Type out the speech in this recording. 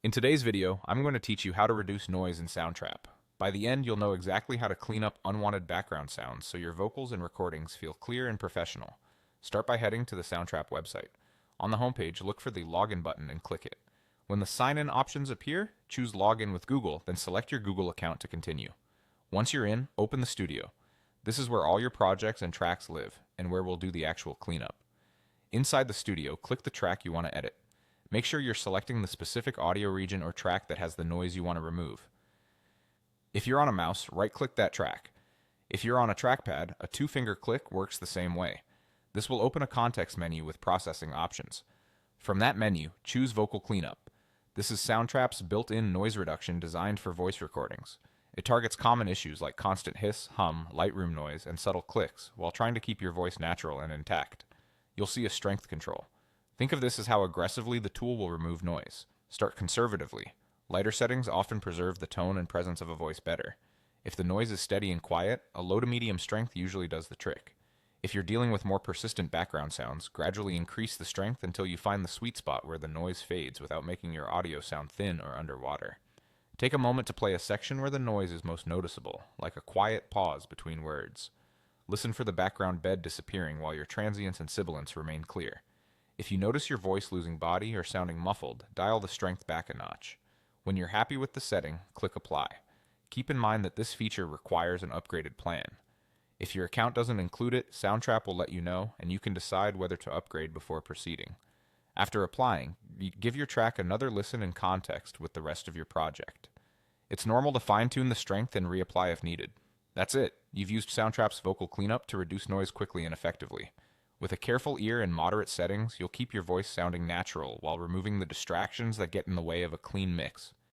In today's video, I'm going to teach you how to reduce noise in Soundtrap. By the end, you'll know exactly how to clean up unwanted background sounds so your vocals and recordings feel clear and professional. Start by heading to the Soundtrap website. On the homepage, look for the Login button and click it. When the sign-in options appear, choose Login with Google, then select your Google account to continue. Once you're in, open the studio. This is where all your projects and tracks live, and where we'll do the actual cleanup. Inside the studio, click the track you want to edit. Make sure you're selecting the specific audio region or track that has the noise you want to remove. If you're on a mouse, right-click that track. If you're on a trackpad, a two-finger click works the same way. This will open a context menu with processing options. From that menu, choose Vocal Cleanup. This is Soundtrap's built-in noise reduction designed for voice recordings. It targets common issues like constant hiss, hum, light room noise, and subtle clicks, while trying to keep your voice natural and intact. You'll see a strength control. Think of this as how aggressively the tool will remove noise. Start conservatively. Lighter settings often preserve the tone and presence of a voice better. If the noise is steady and quiet, a low to medium strength usually does the trick. If you're dealing with more persistent background sounds, gradually increase the strength until you find the sweet spot where the noise fades without making your audio sound thin or underwater. Take a moment to play a section where the noise is most noticeable, like a quiet pause between words. Listen for the background bed disappearing while your transients and sibilants remain clear. If you notice your voice losing body or sounding muffled, dial the strength back a notch. When you're happy with the setting, click Apply. Keep in mind that this feature requires an upgraded plan. If your account doesn't include it, Soundtrap will let you know, and you can decide whether to upgrade before proceeding. After applying, give your track another listen in context with the rest of your project. It's normal to fine-tune the strength and reapply if needed. That's it. You've used Soundtrap's vocal cleanup to reduce noise quickly and effectively. With a careful ear and moderate settings, you'll keep your voice sounding natural while removing the distractions that get in the way of a clean mix.